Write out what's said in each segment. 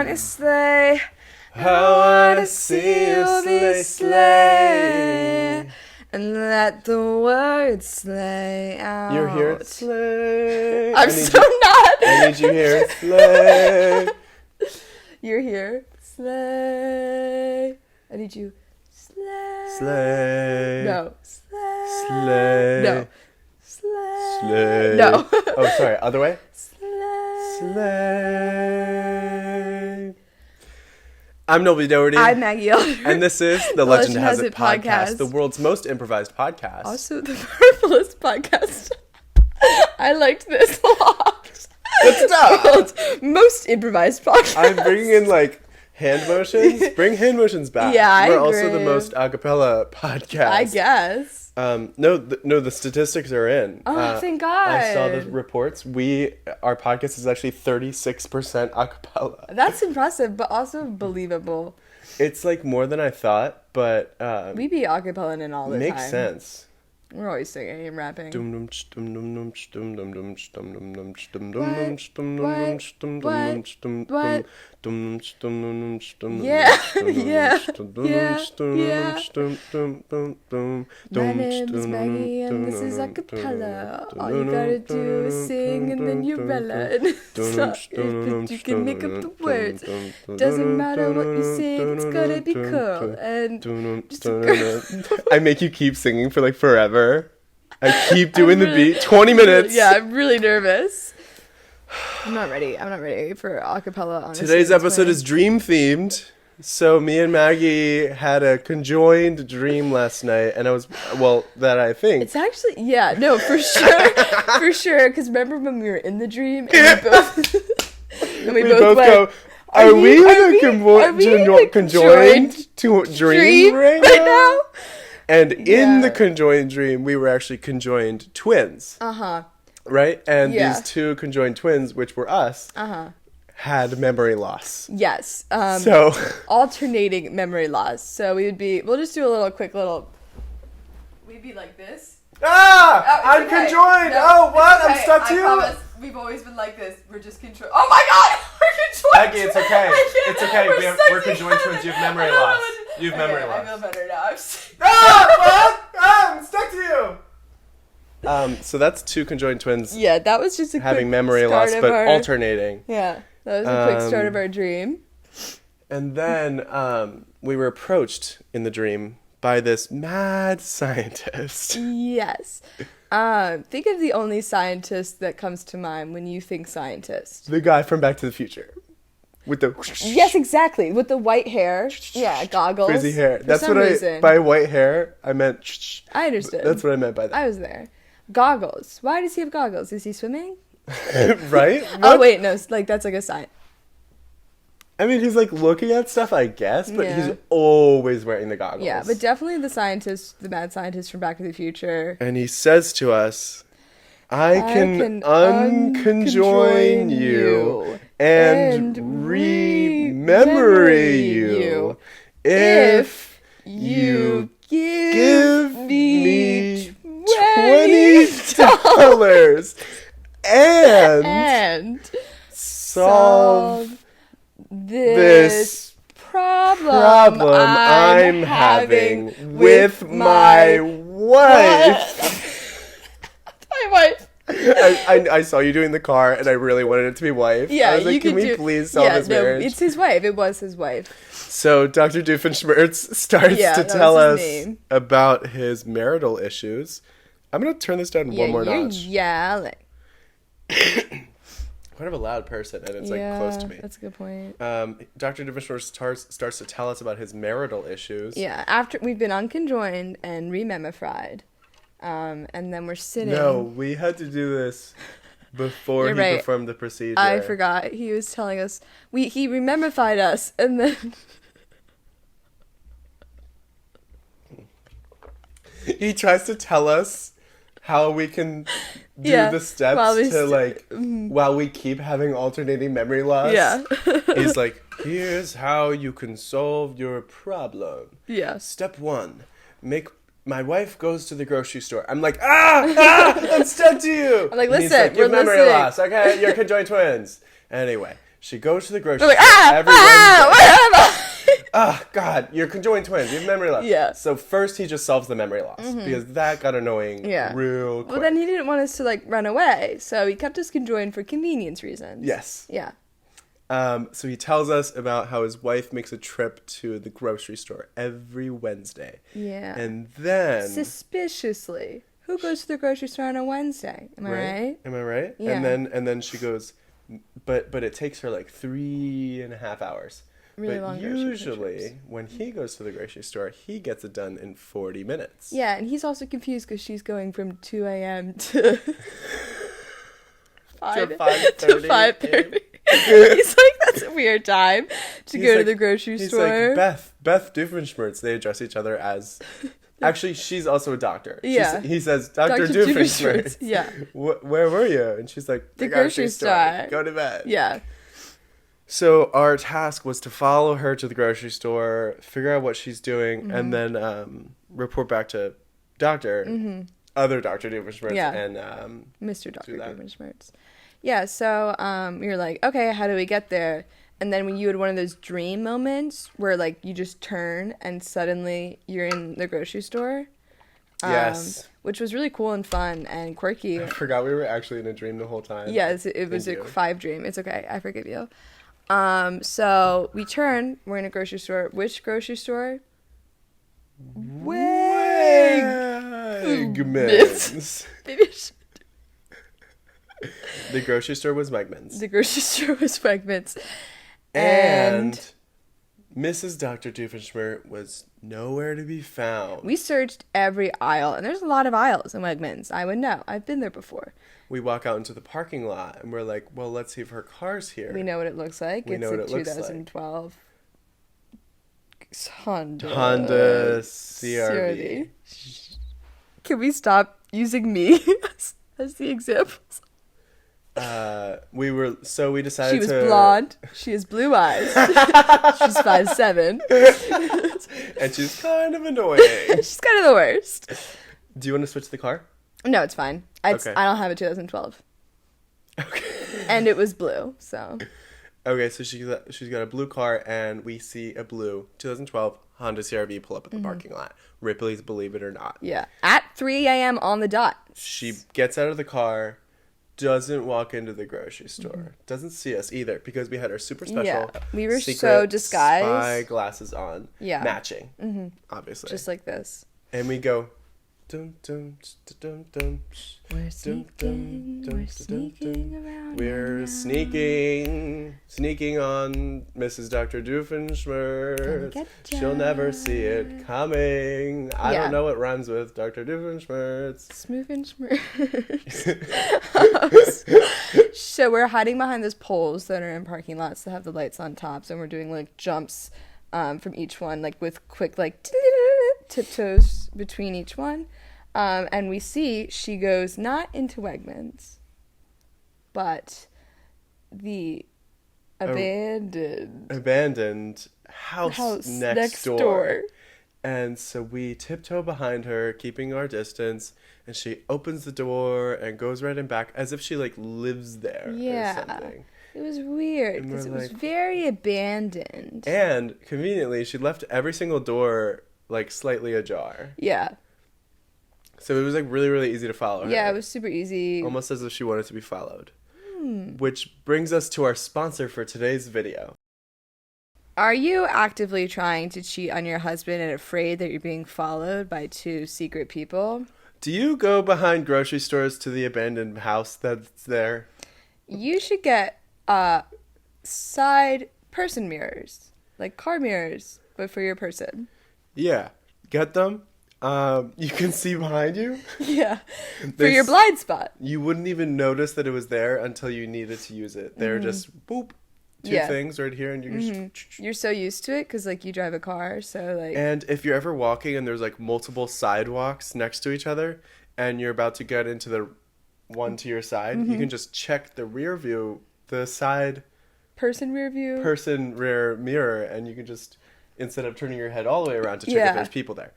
tiny sleigh. I wanna see you sleigh. And let the words slay out. You're here, sleigh. I'm so not. I need you here, sleigh. You're here, sleigh. I need you, sleigh. Sleigh. No, sleigh. Sleigh. No, sleigh. Sleigh. No. Oh, sorry. Other way. Sleigh. Sleigh. I'm Noel Doherty. I'm Maggie. And this is the Legend Has It podcast, the world's most improvised podcast. Also the purplest podcast. I liked this a lot. Good stuff. The world's most improvised podcast. I'm bringing in hand motions. Bring hand motions back. Yeah, I We're agree. also the most a cappella podcast. I guess. No, the statistics are in. Oh, thank God. I saw the reports. Our podcast is actually 36% a cappella. That's impressive, but also believable. It's more than I thought, but We be acapella in all the makes time. sense. We're always singing and rapping. Yeah. My name is Maggie and this is acapella. All you gotta do is sing and then you're Bella. And it's not, but you can make up the words. Doesn't matter what you sing, it's gonna be cool. And just a girl. I make you keep singing for forever. I keep doing the beat. 20 minutes. Yeah, I'm really nervous. I'm not ready for acapella, honestly. Today's episode is dream themed. So me and Maggie had a conjoined dream last night, and that I think. It's actually, yeah, no, for sure. For sure, because remember when we were in the dream and we both went, go, are we in a conjoined dream right now? And in the conjoined dream, we were actually conjoined twins. Uh-huh. Right? And these two conjoined twins, which were us, had memory loss. Yes. So alternating memory loss. So we'll just do a quick little, we'd be like this. Ah! Oh, I'm okay. conjoined! No, oh, what? okay. I'm stuck I too? promise. We've always been like this. We're just conjoined. Oh my God! We're conjoined. Maggie, it's okay. It's okay. We're conjoined twins. You have memory loss. You have memory loss. I feel better now. I'm stuck to you! So that's two conjoined twins Yeah, that was just a having quick memory start loss, of but our, alternating. Yeah, that was a quick start of our dream. And then we were approached in the dream by this mad scientist. Yes. Think of the only scientist that comes to mind when you think scientist. The guy from Back to the Future. With the... Yes, exactly. With the white hair. Yeah, goggles. Crazy hair. That's what reason. by white hair, I meant... I understood. That's what I meant by that. I was there. Goggles. Why does he have goggles? Is he swimming? Right? Oh, wait, no. That's like a sign. I mean, he's looking at stuff, I guess, but he's always wearing the goggles. Yeah, but definitely the mad scientist from Back to the Future. And he says to us, I can unconjoin you and remember you if you give me $20 and solve this problem I'm having with my wife. My wife. I saw you doing the car, and I really wanted it to be wife. Yeah, I was like, can we please solve this marriage? It's his wife. It was his wife. So Dr. Doofenshmirtz starts to tell us about his marital issues. I'm going to turn this down one more notch. Yeah, Kind of a loud person, and it's close to me. That's a good point. Dr. Doofenshmirtz starts to tell us about his marital issues. Yeah, after we've been unconjoined and rememified, and then we're sitting. No, we had to do this before he performed the procedure. I forgot. He was telling us he rememified us, and then he tries to tell us how we can do the steps while we keep having alternating memory loss. Yeah. He's like, here's how you can solve your problem. Yeah. Step 1, my wife goes to the grocery store. I'm like, I'm stuck to you. I'm like, And he's listen, you have we're memory listening. loss. Okay, you're conjoined twins. Anyway, She goes to the grocery We're like, store every Wednesday. where am I? Oh, God, you're conjoined twins. You have memory loss. Yeah. So first he just solves the memory loss because that got annoying real quick. Well, then he didn't want us to, like, run away, so he kept us conjoined for convenience reasons. Yes. Yeah. So he tells us about how his wife makes a trip to the grocery store every Wednesday. Yeah. And then... Suspiciously. Who goes to the grocery store on a Wednesday? Am I right? Am I right? Yeah. And then she goes, but it takes her like 3.5 hours. Really but long usually when he goes to the grocery store, he gets it done in 40 minutes. Yeah, and he's also confused because she's going from 2 a.m. to 5:30. He's like, that's a weird time to go to the grocery store. He's like, Beth Doofenshmirtz. They address each other as... Actually, she's also a doctor. Yeah. He says, Dr. Doofenshmirtz. Yeah. Where were you? And she's like, the grocery store. Go to bed. Yeah. So our task was to follow her to the grocery store, figure out what she's doing, and then report back to other Dr. Doofenshmirtz and Mr. Dr. Doofenshmirtz. Yeah, so we were like, okay, how do we get there? And then when you had one of those dream moments where, like, you just turn and suddenly you're in the grocery store. Yes. Which was really cool and fun and quirky. I forgot we were actually in a dream the whole time. Yes, it was a 5 dream. It's okay. I forgive you. So we turn. We're in a grocery store. Which grocery store? Wegmans. Maybe I should. The grocery store was Wegmans. The grocery store was Wegmans. And Mrs. Dr. Doofenshmirtz was nowhere to be found. We searched every aisle, and there's a lot of aisles in Wegmans. I would know. I've been there before. We walk out into the parking lot, and we're like, well, let's see if her car's here. We know what it looks like. It's a 2012 Honda CR-V. Can we stop using me as the examples? We decided she was blonde. She has blue eyes. She's 5'7". And she's kind of annoying. She's kind of the worst. Do you want to switch the car? No, it's fine. Okay. I don't have a 2012. Okay. And it was blue, so. Okay, so she's got a blue car, and we see a blue 2012 Honda CR-V pull up at the parking lot. Ripley's Believe It or Not. Yeah. At 3 a.m. on the dot. She gets out of the car, doesn't walk into the grocery store, doesn't see us either, because we had our super special we were so disguised spy glasses on, matching, obviously, just like this, and we go dum dum dum dum. We're sneaking around. We're sneaking on Mrs. Dr. Doofenshmirtz. She'll never see it coming. I don't know what rhymes with Dr. Doofenshmirtz. So we're hiding behind those poles that are in parking lots that have the lights on tops, and we're doing like jumps from each one, like with quick like tiptoes between each one. And we see she goes not into Wegmans, but the abandoned house next door. And so we tiptoe behind her, keeping our distance, and she opens the door and goes right in back as if she like lives there or something. It was weird because it was very abandoned. And conveniently, she left every single door like slightly ajar. Yeah. So it was like really, really easy to follow her. Yeah, it was super easy. Almost as if she wanted to be followed. Which brings us to our sponsor for today's video. Are you actively trying to cheat on your husband and afraid that you're being followed by 2 secret people? Do you go behind grocery stores to the abandoned house that's there? You should get side person mirrors, like car mirrors, but for your person. Yeah, get them. You can see behind you. Yeah, for your blind spot. You wouldn't even notice that it was there until you needed to use it. They're just boop, 2 things right here, and you're so used to it because like you drive a car, so like. And if you're ever walking and there's like multiple sidewalks next to each other, and you're about to get into the one to your side, you can just check the rear view, the side person rear mirror, and you can just, instead of turning your head all the way around to check if there's people there.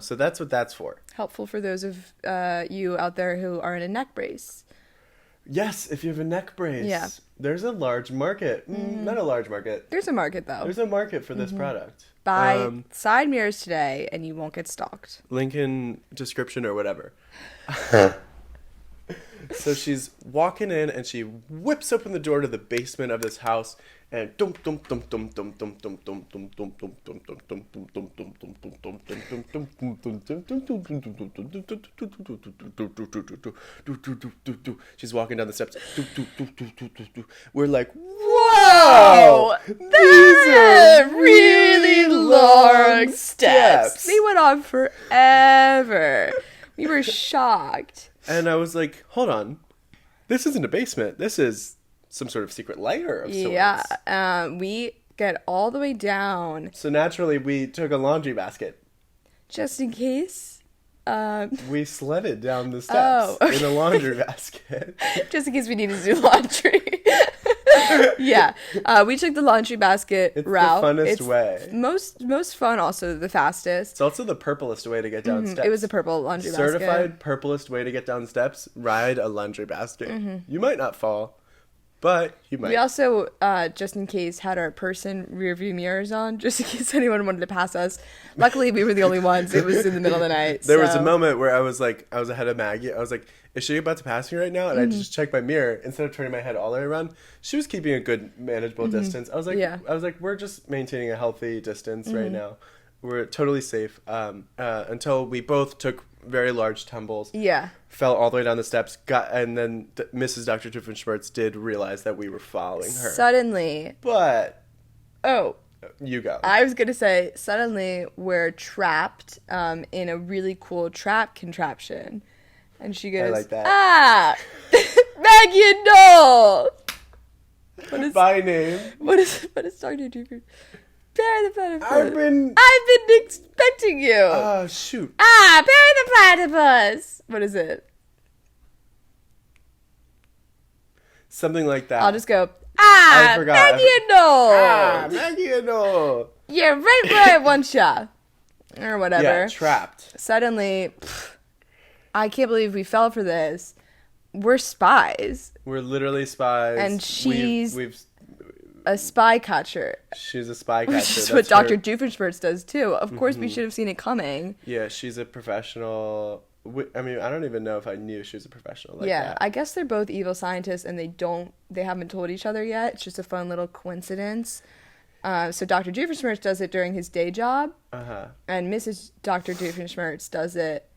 So that's what that's for. Helpful for those of you out there who are in a neck brace. Yes, if you have a neck brace. Yeah. There's a large market. Not a large market. There's a market, though. There's a market for this product. Buy side mirrors today, and you won't get stalked. Link in description or whatever. So she's walking in, and she whips open the door to the basement of this house, and she's walking down the steps. We're like, whoa! These are really long steps. They went on forever. We were shocked. And I was like, hold on. This isn't a basement. This is some sort of secret lair of sorts. Yeah. We get all the way down. So naturally, we took a laundry basket. Just in case. We sledded down the steps in a laundry basket. Just in case we needed to do laundry. Yeah. We took the laundry basket route. It's the funnest way. Most fun, also the fastest. It's also the purplest way to get down steps. It was a purple laundry basket. Certified purplest way to get down steps, ride a laundry basket. You might not fall, but you might. We also, just in case, had our person rearview mirrors on, just in case anyone wanted to pass us. Luckily, we were the only ones. It was in the middle of the night. There was a moment where I was ahead of Maggie. I was like, is she about to pass me right now? And I just checked my mirror. Instead of turning my head all the way around, she was keeping a good, manageable distance. I was like, we're just maintaining a healthy distance right now. We're totally safe. Until we both took very large tumbles. Yeah. Fell all the way down the steps. And then Mrs. Dr. Doofenshmirtz did realize that we were following her. Suddenly. But. Oh. You go. I was going to say, suddenly we're trapped in a really cool trap contraption. And she goes, I like that. Maggie and Noel! By name. What is Dr. Doofenshmirtz? Barry the Platypus. I've been expecting you. Oh, shoot. Barry the Platypus. What is it? Something like that. I'll just go, I forgot. Maggie and Noel. Maggie and Noel. Yeah, right where I want ya. Or whatever. Yeah, trapped. Suddenly, I can't believe we fell for this. We're spies. We're literally spies. And she's we've a spy catcher. She's a spy catcher. Which is what Dr. Doofenshmirtz does too. Of course, we should have seen it coming. Yeah, she's a professional. I mean, I don't even know if I knew she was a professional like that. I guess they're both evil scientists, and they haven't told each other yet. It's just a fun little coincidence. So Dr. Doofenshmirtz does it during his day job, and Mrs. Dr. Doofenshmirtz does it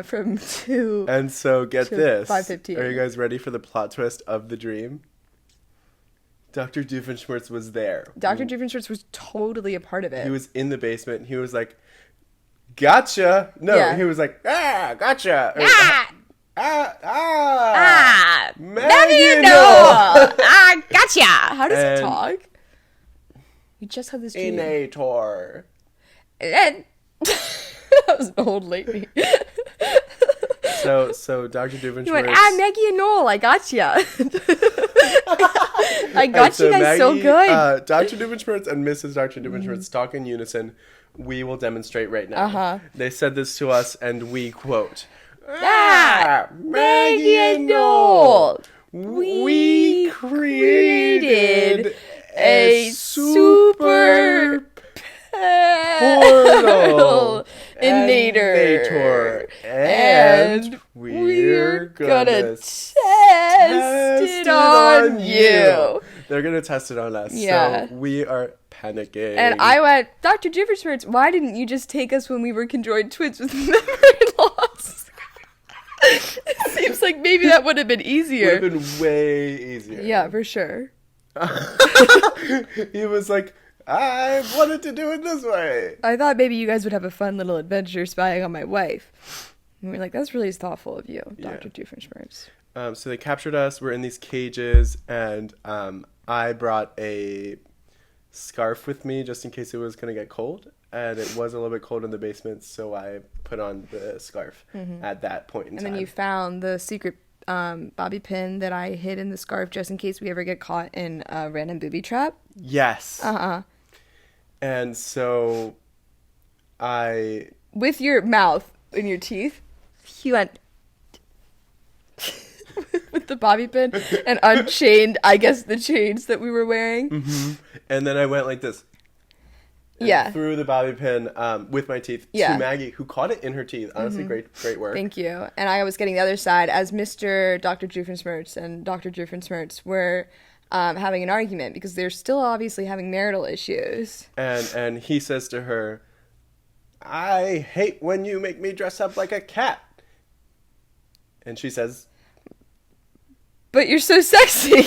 from 2 and so get this 5:15. Are you guys ready for the plot twist of the dream? Dr. Doofenshmirtz was there. Dr. Doofenshmirtz was totally a part of it. He was in the basement. He was like, gotcha. No, he was like, gotcha. Maggie, no. Gotcha. How does he talk? We just had this dream. Inator. That was an old lady. So Dr. Doofenshmirtz. You went, Maggie and Noel, I gotcha. I got you guys Maggie, so good. Dr. Doofenshmirtz and Mrs. Dr. Doofenshmirtz talk in unison. We will demonstrate right now. They said this to us, and we quote, Maggie and Noel, we created a super portal and we're gonna test it on you. They're gonna test it on us. Yeah. So we are panicking. And I went, Dr. Doofenshmirtz, why didn't you just take us when we were conjoined twins with memory-loss? It seems like maybe that would have been easier. Would have been way easier. Yeah, for sure. He was like, I wanted to do it this way. I thought maybe you guys would have a fun little adventure spying on my wife. And we were like, that's really thoughtful of you, Dr. Doofenshmirtz. So they captured us. We're in these cages, and I brought a scarf with me just in case it was going to get cold. And it was a little bit cold in the basement, so I put on the scarf at that point in time. And then you found the secret bobby pin that I hid in the scarf just in case we ever get caught in a random booby trap. Yes. And so I... With your mouth in your teeth, he went... with with the bobby pin and unchained, I guess, the chains that we were wearing. Mm-hmm. And then I went like this. Threw the bobby pin with my teeth to Maggie, who caught it in her teeth. Honestly, great work. Thank you. And I was getting the other side as Mr. Dr. Doofenshmirtz and Dr. Doofenshmirtz were having an argument because they're still obviously having marital issues. And he says to her, I hate when you make me dress up like a cat. And she says, but you're so sexy.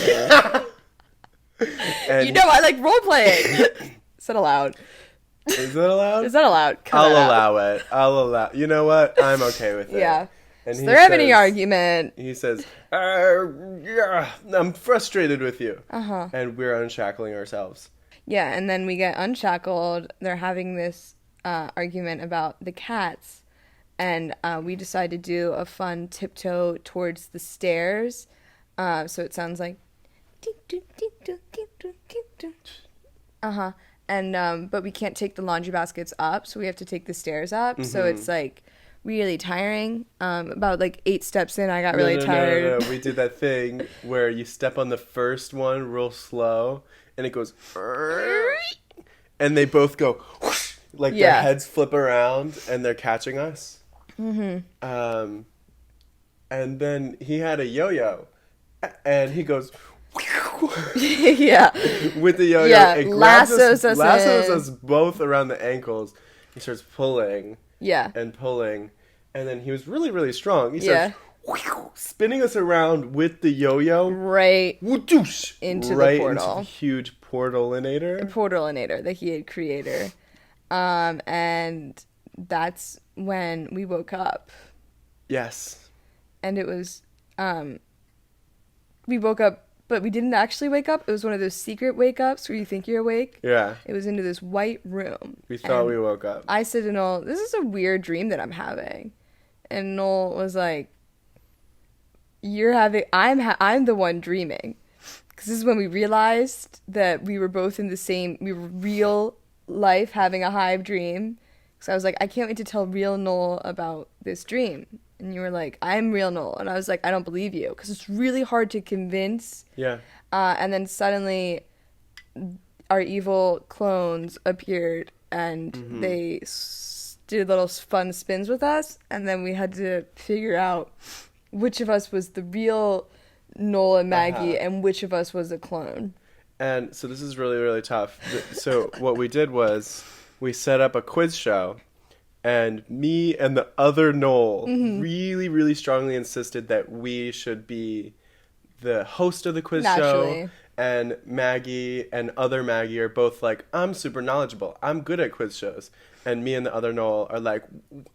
And you know I like role playing. Is that allowed? Is that allowed? Is that allowed? I'll allow it. I'll allow. You know what? I'm okay with it. Yeah. And so they're having an argument. He says, yeah, I'm frustrated with you. Uh-huh. And we're unshackling ourselves. Yeah, and then we get unshackled. They're having this argument about the cats. And we decide to do a fun tiptoe towards the stairs. So it sounds like... Uh-huh. And but we can't take the laundry baskets up, so we have to take the stairs up. Mm-hmm. So it's like really tiring. About like 8 steps in, I got really tired. No. We did that thing where you step on the first one real slow, and it goes, and they both go, whoosh, like their heads flip around, and they're catching us. Mm-hmm. And then he had a yo-yo, and he goes. Yeah. With the yo-yo, it lassos us both around the ankles. He starts pulling. Yeah. And pulling, and then he was really, really strong. He starts spinning us around with the yo-yo. Right. Whoosh, into right the portal. Into the huge portalinator. The portalinator that he had created. And that's when we woke up. Yes. And it was, we woke up. But we didn't actually wake up. It was one of those secret wake-ups where you think you're awake. Yeah. It was into this white room. We thought we woke up. I said to Noel, this is a weird dream that I'm having. And Noel was like, I'm the one dreaming. Because this is when we realized that we were both in the same, we were real life having a hive dream. So I was like, I can't wait to tell real Noel about this dream. And you were like, I'm real Noel. And I was like, I don't believe you. Because it's really hard to convince. Yeah. And then suddenly our evil clones appeared. And they did little fun spins with us. And then we had to figure out which of us was the real Noel and Maggie. And which of us was a clone. And so this is really, really tough. So what we did was we set up a quiz show. And me and the other Noel really, really strongly insisted that we should be the host of the quiz show. And Maggie and other Maggie are both like, I'm super knowledgeable. I'm good at quiz shows. And me and the other Noel are like,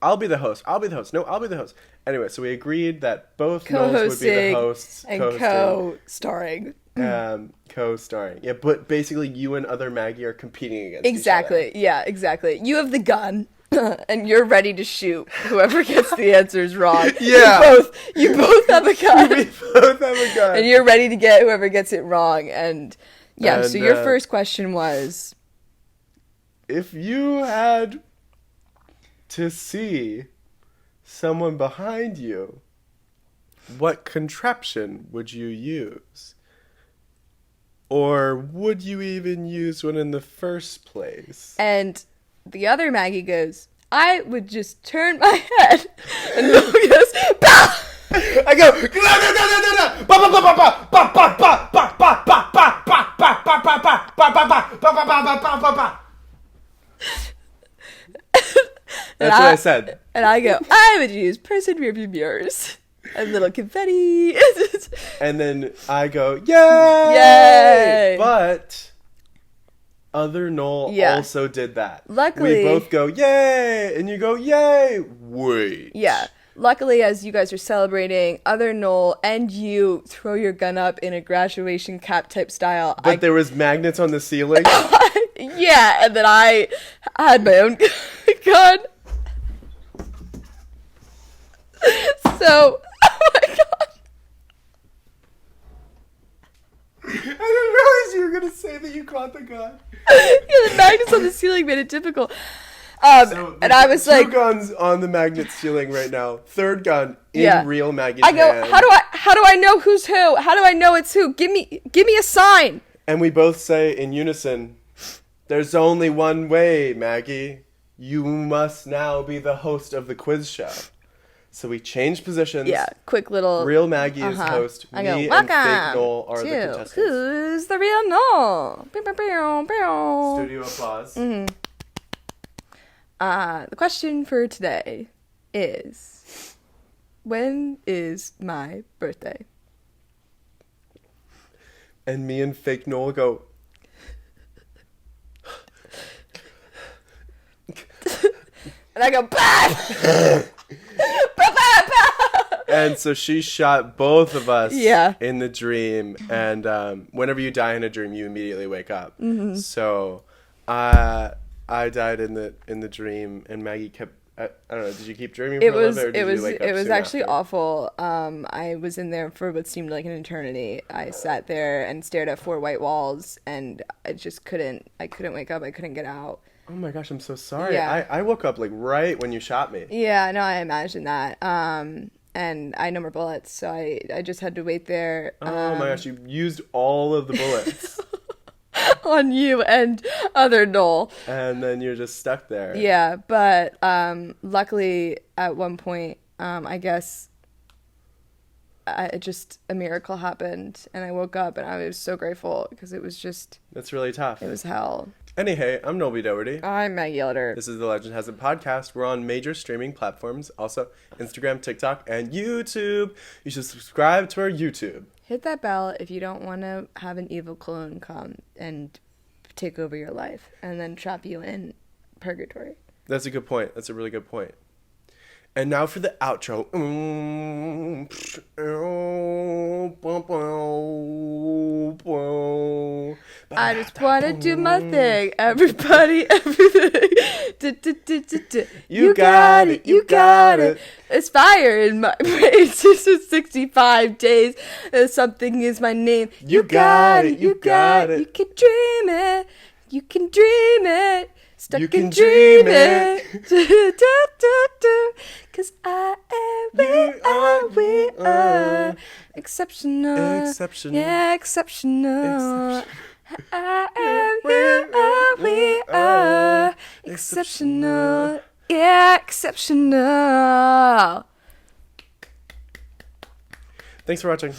I'll be the host. I'll be the host. No, I'll be the host. Anyway, so we agreed that both Noels would be the hosts. And co-starring. Co-starring. Yeah, but basically you and other Maggie are competing against each other. Yeah, exactly. You have the gun. And you're ready to shoot whoever gets the answers wrong. Yeah. You both have a gun. We both have a gun. And you're ready to get whoever gets it wrong. And so your first question was, if you had to see someone behind you, what contraption would you use? Or would you even use one in the first place? And the other Maggie goes, I would just turn my head. And Noel goes, bah! I go, that's what I said. And I go, I would use person rearview mirrors. And little confetti. And then I go, yay! Yay! But other Noel also did that. Luckily, we both go, yay! And you go, yay! Wait. Yeah. Luckily, as you guys are celebrating, other Noel and you throw your gun up in a graduation cap type style. But there was magnets on the ceiling? Yeah, and then I had my own gun. So, oh my god. I didn't realize you were going to say that you caught the gun. Yeah, the magnets on the ceiling made it difficult. And I was like, 2 guns on the magnet ceiling right now. 3rd gun in real Maggie's I go, hand. how How do I know who's who? How do I know it's who? Give me a sign. And we both say in unison, there's only one way, Maggie. You must now be the host of the quiz show. So we change positions. Yeah, quick little... Real Maggie is host. I Me go, and fake Noel are the contestants. Who's the real Noel? Studio applause. The question for today is, when is my birthday? And me and fake Noel go... And I go, bah! And so she shot both of us Yeah. in the dream. And whenever you die in a dream, you immediately wake up. Mm-hmm. So I died in the dream, and Maggie kept... I don't know. Did you keep dreaming for a little bit, or did you wake up It was soon actually after? awful. I was in there for what seemed like an eternity. I sat there and stared at 4 white walls, and I just couldn't wake up. I couldn't get out. Oh my gosh, I'm so sorry. Yeah. I woke up like right when you shot me. Yeah, no, I imagine that. And I had no more bullets, so I just had to wait there. Oh my gosh, you used all of the bullets. On you and other Noel. And then you're just stuck there. Yeah, but luckily at one point, I guess a miracle happened, and I woke up, and I was so grateful because it was just... That's really tough. It was hell. Anyway, I'm Noel Doherty. I'm Maggie Elder. This is the Legend Has It podcast. We're on major streaming platforms, also Instagram, TikTok, and YouTube. You should subscribe to our YouTube. Hit that bell if you don't want to have an evil clone come and take over your life and then trap you in purgatory. That's a good point. That's a really good point. And now for the outro. I just want to do my thing. Everybody, everything. You got it. You got it. It's fire in my brain. 65 days. Something is my name. You got it. You got it. You can dream it. You can dream it. Stuck You in can dream it. Cause I am, we are exceptional. Exceptional. Yeah, exceptional. I am, we are exceptional. Yeah, exceptional. Thanks for watching.